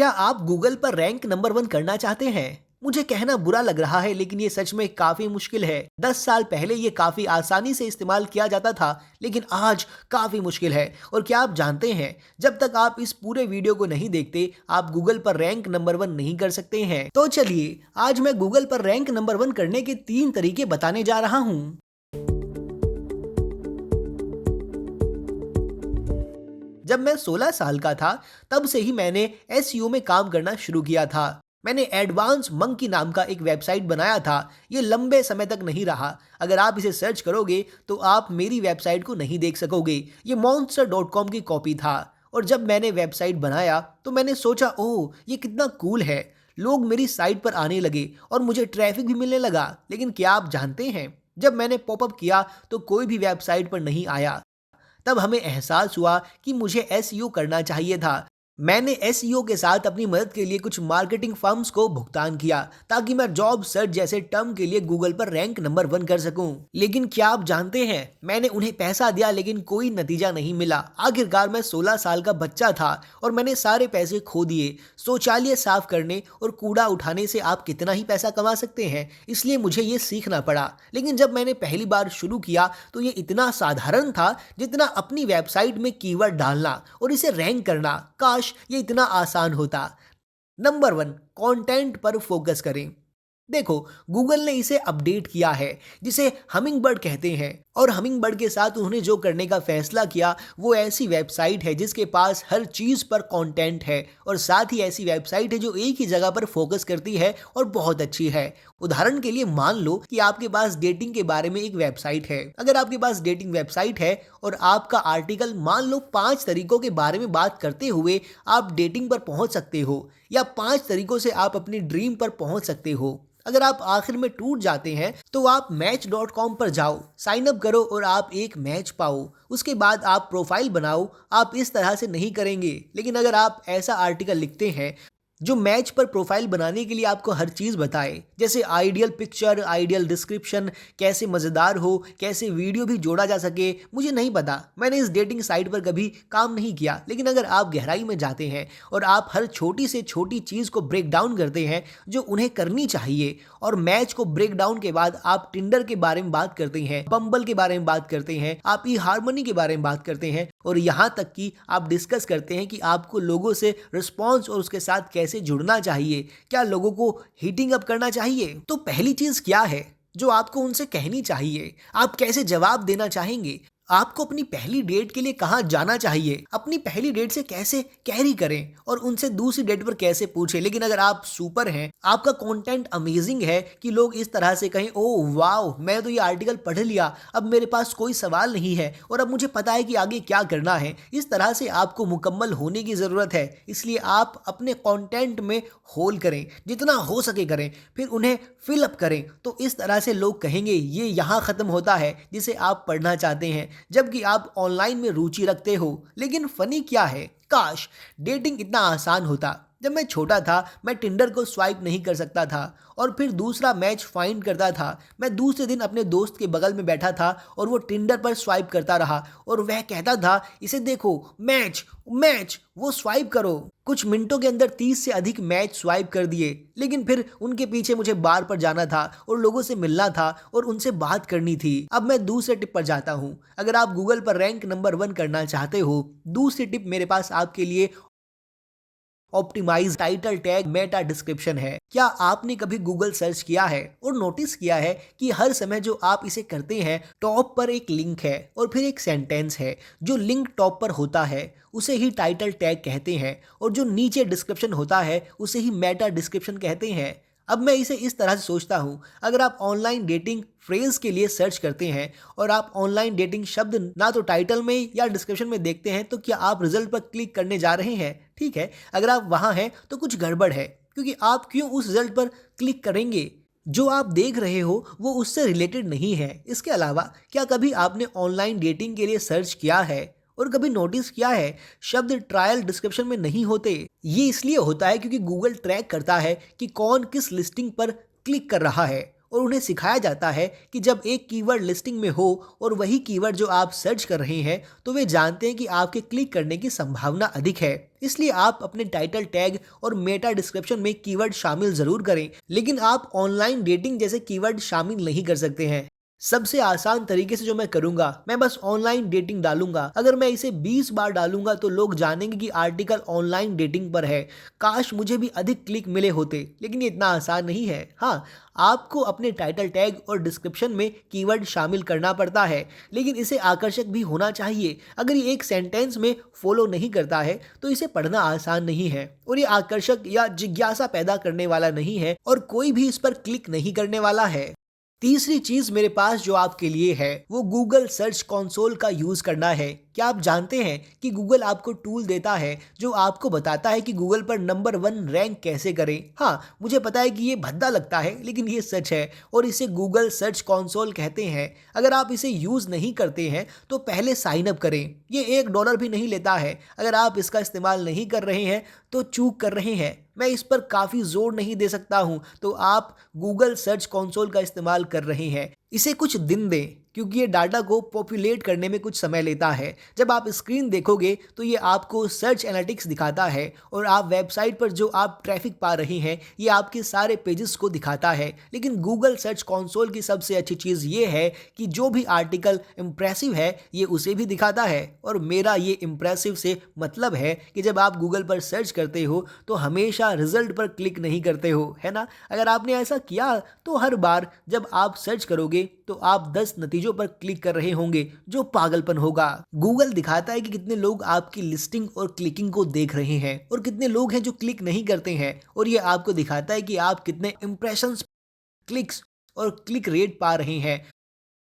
क्या आप गूगल पर रैंक नंबर 1 करना चाहते हैं? मुझे कहना बुरा लग रहा है लेकिन ये सच में काफी मुश्किल है। 10 साल पहले ये काफी आसानी से इस्तेमाल किया जाता था लेकिन आज काफी मुश्किल है। और क्या आप जानते हैं, जब तक आप इस पूरे वीडियो को नहीं देखते आप गूगल पर रैंक नंबर 1 नहीं कर सकते हैं। तो चलिए आज मैं गूगल पर रैंक नंबर 1 करने के 3 तरीके बताने जा रहा हूँ। जब मैं 16 साल का था तब से ही मैंने एसईओ में काम करना शुरू किया था। मैंने एडवांस मंकी नाम का एक वेबसाइट बनाया था। ये लंबे समय तक नहीं रहा। अगर आप इसे सर्च करोगे तो आप मेरी वेबसाइट को नहीं देख सकोगे। ये monster.com की कॉपी था। और जब मैंने वेबसाइट बनाया तो मैंने सोचा, ओह ये कितना कूल है। लोग मेरी साइट पर आने लगे और मुझे ट्रैफिक भी मिलने लगा। लेकिन क्या आप जानते हैं, जब मैंने पॉपअप किया तो कोई भी वेबसाइट पर नहीं आया। तब हमें एहसास हुआ कि मुझे एसईओ करना चाहिए था। मैंने एसईओ के साथ अपनी मदद के लिए कुछ मार्केटिंग फर्म्स को भुगतान किया ताकि मैं जॉब सर्च जैसे टर्म के लिए गूगल पर रैंक नंबर 1 कर सकूं। लेकिन क्या आप जानते हैं, मैंने उन्हें पैसा दिया लेकिन कोई नतीजा नहीं मिला। आखिरकार मैं 16 साल का बच्चा था और मैंने सारे पैसे खो दिए। शौचालय साफ करने और कूड़ा उठाने से आप कितना ही पैसा कमा सकते हैं, इसलिए मुझे ये सीखना पड़ा। लेकिन जब मैंने पहली बार शुरू किया तो ये इतना साधारण था जितना अपनी वेबसाइट में कीवर्ड डालना और इसे रैंक करना। काश ये इतना आसान होता। नंबर 1, कंटेंट पर फोकस करें। देखो, गूगल ने इसे अपडेट किया है जिसे हमिंगबर्ड कहते हैं। और हमिंगबर्ड के साथ उन्होंने जो करने का फैसला किया वो ऐसी वेबसाइट है जिसके पास हर चीज पर कंटेंट है और साथ ही ऐसी वेबसाइट है जो एक ही जगह पर फोकस करती है और बहुत अच्छी है। उदाहरण के लिए मान लो कि आपके पास डेटिंग के बारे में एक वेबसाइट है। अगर आपके पास डेटिंग वेबसाइट है और आपका आर्टिकल मान लो 5 तरीकों के बारे में बात करते हुए आप डेटिंग पर पहुंच सकते हो, या 5 तरीकों से आप अपनी ड्रीम पर पहुंच सकते हो। अगर आप आखिर में टूट जाते हैं तो आप मैच.com पर जाओ, साइन अप करो और आप एक मैच पाओ। उसके बाद आप प्रोफाइल बनाओ। आप इस तरह से नहीं करेंगे, लेकिन अगर आप ऐसा आर्टिकल लिखते हैं जो मैच पर प्रोफाइल बनाने के लिए आपको हर चीज़ बताए, जैसे आइडियल पिक्चर, आइडियल डिस्क्रिप्शन, कैसे मज़ेदार हो, कैसे वीडियो भी जोड़ा जा सके, मुझे नहीं पता, मैंने इस डेटिंग साइट पर कभी काम नहीं किया। लेकिन अगर आप गहराई में जाते हैं और आप हर छोटी से छोटी चीज़ को ब्रेक डाउन करते हैं जो उन्हें करनी चाहिए, और मैच को ब्रेक डाउन के बाद आप टिंडर के बारे में बात करते हैं, बम्बल के बारे में बात करते हैं, आप ई हार्मनी के बारे में बात करते हैं, और यहाँ तक कि आप डिस्कस करते हैं कि आपको लोगों से रिस्पॉन्स और उसके साथ कैसे जुड़ना चाहिए, क्या लोगों को हीटिंग अप करना चाहिए। तो पहली चीज क्या है जो आपको उनसे कहनी चाहिए, आप कैसे जवाब देना चाहेंगे, आपको अपनी पहली डेट के लिए कहाँ जाना चाहिए, अपनी पहली डेट से कैसे कैरी करें और उनसे दूसरी डेट पर कैसे पूछें। लेकिन अगर आप सुपर हैं, आपका कंटेंट अमेजिंग है कि लोग इस तरह से कहें, ओह वाओ मैं तो ये आर्टिकल पढ़ लिया, अब मेरे पास कोई सवाल नहीं है और अब मुझे पता है कि आगे क्या करना है, इस तरह से आपको मुकम्मल होने की ज़रूरत है। इसलिए आप अपने कंटेंट में होल करें, जितना हो सके करें, फिर उन्हें फिल अप करें। तो इस तरह से लोग कहेंगे ये यहाँ ख़त्म होता है जिसे आप पढ़ना चाहते हैं, जबकि आप ऑनलाइन में रुचि रखते हो। लेकिन फनी क्या है, काश डेटिंग इतना आसान होता। जब मैं छोटा था मैं टिंडर को स्वाइप नहीं कर सकता था और फिर दूसरा मैच फाइंड करता था। मैं दूसरे दिन अपने दोस्त के बगल में बैठा था और वो टिंडर पर स्वाइप करता रहा और वह कहता था, इसे देखो, मैच मैच, वो स्वाइप करो। कुछ मिनटों के अंदर 30 से अधिक मैच स्वाइप कर दिए। लेकिन फिर उनके पीछे मुझे बार पर जाना था और लोगों से मिलना था और उनसे बात करनी थी। अब मैं दूसरे टिप पर जाता हूँ। अगर आप गूगल पर रैंक नंबर 1 करना चाहते हो, दूसरी टिप मेरे पास आपके लिए optimise title tag meta description है। क्या आपने कभी गूगल सर्च किया है और नोटिस किया है कि हर समय जो आप इसे करते हैं, टॉप पर एक लिंक है और फिर एक सेंटेंस है। जो लिंक टॉप पर होता है उसे ही टाइटल टैग कहते हैं और जो नीचे डिस्क्रिप्शन होता है उसे ही मेटा डिस्क्रिप्शन कहते हैं। अब मैं इसे इस तरह से सोचता हूँ, अगर आप ऑनलाइन डेटिंग फ्रेज के लिए सर्च करते हैं और आप ऑनलाइन डेटिंग शब्द ना तो टाइटल में या डिस्क्रिप्शन में देखते हैं, तो क्या आप रिजल्ट पर क्लिक करने जा रहे हैं? ठीक है, अगर आप वहाँ हैं तो कुछ गड़बड़ है, क्योंकि आप क्यों उस रिजल्ट पर क्लिक करेंगे? जो आप देख रहे हो वो उससे रिलेटेड नहीं है। इसके अलावा क्या कभी आपने ऑनलाइन डेटिंग के लिए सर्च किया है और कभी नोटिस किया है शब्द ट्रायल डिस्क्रिप्शन में नहीं होते? ये इसलिए होता है क्योंकि गूगल ट्रैक करता है कि कौन किस लिस्टिंग पर क्लिक कर रहा है और उन्हें सिखाया जाता है कि जब एक कीवर्ड लिस्टिंग में हो और वही कीवर्ड जो आप सर्च कर रहे हैं तो वे जानते हैं कि आपके क्लिक करने की संभावना अधिक है। इसलिए आप अपने टाइटल टैग और मेटा डिस्क्रिप्शन में कीवर्ड शामिल जरूर करें, लेकिन आप ऑनलाइन डेटिंग जैसे कीवर्ड शामिल नहीं कर सकते हैं। सबसे आसान तरीके से जो मैं करूंगा, मैं बस ऑनलाइन डेटिंग डालूंगा। अगर मैं इसे 20 बार डालूंगा तो लोग जानेंगे कि आर्टिकल ऑनलाइन डेटिंग पर है। काश मुझे भी अधिक क्लिक मिले होते, लेकिन ये इतना आसान नहीं है। हाँ, आपको अपने टाइटल टैग और डिस्क्रिप्शन में कीवर्ड शामिल करना पड़ता है, लेकिन इसे आकर्षक भी होना चाहिए। अगर ये एक सेंटेंस में फॉलो नहीं करता है तो इसे पढ़ना आसान नहीं है और ये आकर्षक या जिज्ञासा पैदा करने वाला नहीं है और कोई भी इस पर क्लिक नहीं करने वाला है। तीसरी चीज मेरे पास जो आपके लिए है वो गूगल सर्च कंसोल का यूज करना है। क्या आप जानते हैं कि गूगल आपको टूल देता है जो आपको बताता है कि गूगल पर नंबर 1 रैंक कैसे करें? हाँ, मुझे पता है कि ये भद्दा लगता है, लेकिन ये सच है और इसे गूगल सर्च कंसोल कहते हैं। अगर आप इसे यूज नहीं करते हैं तो पहले साइन अप करें। ये $1 भी नहीं लेता है। अगर आप इसका इस्तेमाल नहीं कर रहे हैं तो चूक कर रहे हैं। मैं इस पर काफ़ी जोर नहीं दे सकता हूँ, तो आप गूगल सर्च कंसोल का इस्तेमाल कर रहे हैं। इसे कुछ दिन दें, क्योंकि ये डाटा को पॉपुलेट करने में कुछ समय लेता है। जब आप स्क्रीन देखोगे तो ये आपको सर्च एनालिटिक्स दिखाता है और आप वेबसाइट पर जो आप ट्रैफिक पा रहे हैं ये आपके सारे पेजेस को दिखाता है। लेकिन गूगल सर्च कंसोल की सबसे अच्छी चीज़ ये है कि जो भी आर्टिकल इम्प्रेसिव है ये उसे भी दिखाता है। और मेरा ये इम्प्रेसिव से मतलब है कि जब आप गूगल पर सर्च करते हो तो हमेशा रिजल्ट पर क्लिक नहीं करते हो, है ना? अगर आपने ऐसा किया तो हर बार जब आप सर्च करोगे तो आप 10 नतीजों पर क्लिक कर रहे होंगे, जो पागलपन होगा। गूगल दिखाता है कि कितने लोग आपकी लिस्टिंग और क्लिकिंग को देख रहे हैं और कितने लोग हैं जो क्लिक नहीं करते हैं, और ये आपको दिखाता है कि आप कितने इंप्रेशंस, क्लिक्स और क्लिक रेट पा रहे हैं।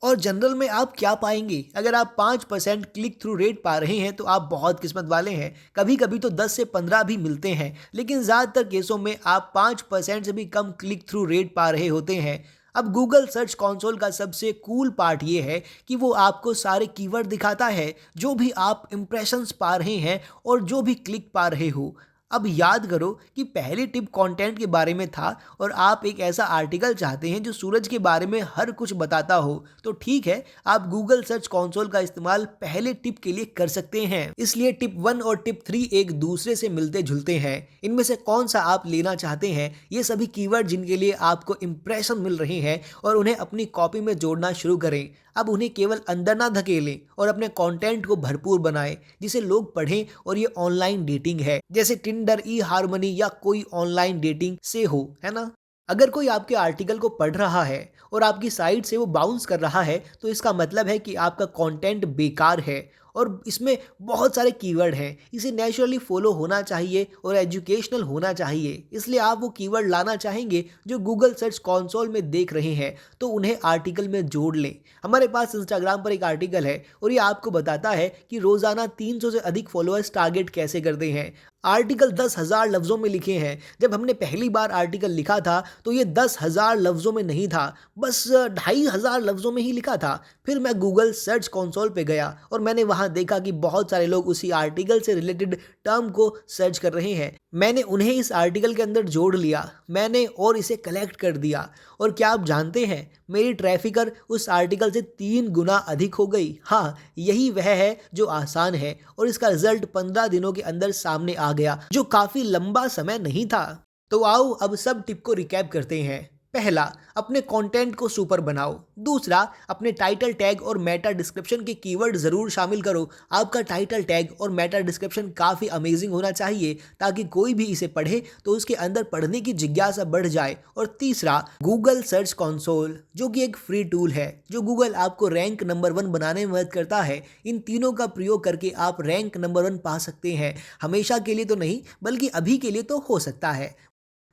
और जनरल में आप क्या पाएंगे? अगर आप 5% क्लिक थ्रू रेट पा रहे हैं तो आप बहुत किस्मत वाले हैं। कभी कभी तो 10 से 15 भी मिलते हैं, लेकिन ज़्यादातर केसों में आप 5% से भी कम क्लिक थ्रू रेट पा रहे होते हैं। अब गूगल सर्च कंसोल का सबसे कूल पार्ट ये है कि वो आपको सारे कीवर्ड दिखाता है जो भी आप इंप्रेशंस पा रहे हैं और जो भी क्लिक पा रहे हो। अब याद करो कि पहली टिप कंटेंट के बारे में था और आप एक ऐसा आर्टिकल चाहते हैं जो सूरज के बारे में हर कुछ बताता हो, तो ठीक है, आप गूगल सर्च कंसोल का इस्तेमाल पहले टिप के लिए कर सकते हैं। इसलिए टिप 1 और टिप 3 एक दूसरे से मिलते जुलते हैं। इनमें से कौन सा आप लेना चाहते हैं? ये सभी कीवर्ड जिनके लिए आपको इंप्रेशन मिल रहे हैं और उन्हें अपनी कॉपी में जोड़ना शुरू करें। अब उन्हें केवल अंदर ना धकेलें और अपने कंटेंट को भरपूर बनाएं जिसे लोग पढ़ें। और ये ऑनलाइन डेटिंग है, जैसे टिंडर, ई हार्मनी या कोई ऑनलाइन डेटिंग से हो, है ना? अगर कोई आपके आर्टिकल को पढ़ रहा है और आपकी साइट से वो बाउंस कर रहा है तो इसका मतलब है कि आपका कंटेंट बेकार है और इसमें बहुत सारे कीवर्ड हैं। इसे नेचुरली फॉलो होना चाहिए और एजुकेशनल होना चाहिए। इसलिए आप वो कीवर्ड लाना चाहेंगे जो गूगल सर्च कंसोल में देख रहे हैं तो उन्हें आर्टिकल में जोड़ लें। हमारे पास इंस्टाग्राम पर एक आर्टिकल है और ये आपको बताता है कि रोज़ाना 300 से अधिक फॉलोअर्स टारगेट कैसे करते हैं। आर्टिकल 10,000 लफ्ज़ों में लिखे हैं। जब हमने पहली बार आर्टिकल लिखा था तो ये 10,000 लफ्ज़ों में नहीं था, बस 2,500 लफ्ज़ों में ही लिखा था। फिर मैं गूगल सर्च कंसोल पे गया और मैंने वहाँ देखा कि बहुत सारे लोग उसी आर्टिकल से रिलेटेड टर्म को सर्च कर रहे हैं। मैंने उन्हें इस आर्टिकल के अंदर जोड़ लिया, मैंने और इसे कलेक्ट कर दिया। और क्या आप जानते हैं, मेरी ट्रैफिकर उस आर्टिकल से 3 गुना अधिक हो गई। हाँ, यही वह है जो आसान है और इसका रिजल्ट 15 दिनों के अंदर सामने आ गया, जो काफ़ी लंबा समय नहीं था। तो आओ अब सब टिप को रिकैप करते हैं। पहला, अपने कंटेंट को सुपर बनाओ। दूसरा, अपने टाइटल टैग और मेटा डिस्क्रिप्शन के कीवर्ड ज़रूर शामिल करो। आपका टाइटल टैग और मेटा डिस्क्रिप्शन काफ़ी अमेजिंग होना चाहिए ताकि कोई भी इसे पढ़े तो उसके अंदर पढ़ने की जिज्ञासा बढ़ जाए। और तीसरा, गूगल सर्च कंसोल, जो कि एक फ्री टूल है जो गूगल आपको रैंक नंबर 1 बनाने में मदद करता है। इन तीनों का प्रयोग करके आप रैंक नंबर 1 पा सकते हैं। हमेशा के लिए तो नहीं, बल्कि अभी के लिए तो हो सकता है।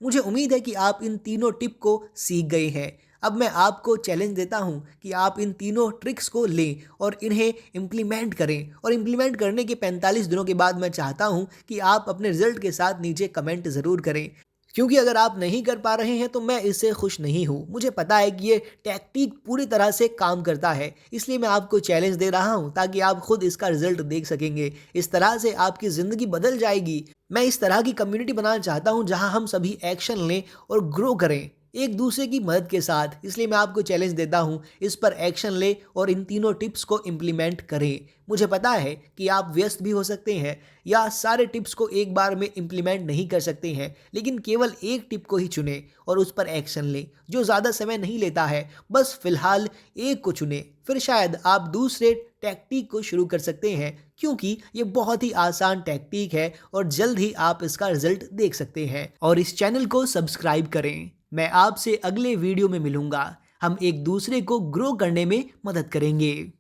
मुझे उम्मीद है कि आप इन तीनों टिप को सीख गए हैं। अब मैं आपको चैलेंज देता हूं कि आप इन तीनों ट्रिक्स को लें और इन्हें इम्प्लीमेंट करें। और इम्प्लीमेंट करने के 45 दिनों के बाद मैं चाहता हूं कि आप अपने रिजल्ट के साथ नीचे कमेंट ज़रूर करें, क्योंकि अगर आप नहीं कर पा रहे हैं तो मैं इससे खुश नहीं हूँ। मुझे पता है कि ये टैक्टिक पूरी तरह से काम करता है, इसलिए मैं आपको चैलेंज दे रहा हूँ ताकि आप खुद इसका रिजल्ट देख सकेंगे। इस तरह से आपकी ज़िंदगी बदल जाएगी। मैं इस तरह की कम्युनिटी बनाना चाहता हूँ जहाँ हम सभी एक्शन लें और ग्रो करें। एक दूसरे की मदद के साथ। इसलिए मैं आपको चैलेंज देता हूँ, इस पर एक्शन ले और इन तीनों टिप्स को इम्प्लीमेंट करें। मुझे पता है कि आप व्यस्त भी हो सकते हैं या सारे टिप्स को एक बार में इम्प्लीमेंट नहीं कर सकते हैं, लेकिन केवल एक टिप को ही चुनें और उस पर एक्शन लें जो ज़्यादा समय नहीं लेता है। बस फिलहाल एक को चुनें, फिर शायद आप दूसरे टेक्निक को शुरू कर सकते हैं, क्योंकि ये बहुत ही आसान टेक्निक है और जल्द ही आप इसका रिजल्ट देख सकते हैं। और इस चैनल को सब्सक्राइब करें। मैं आपसे अगले वीडियो में मिलूंगा। हम एक दूसरे को ग्रो करने में मदद करेंगे।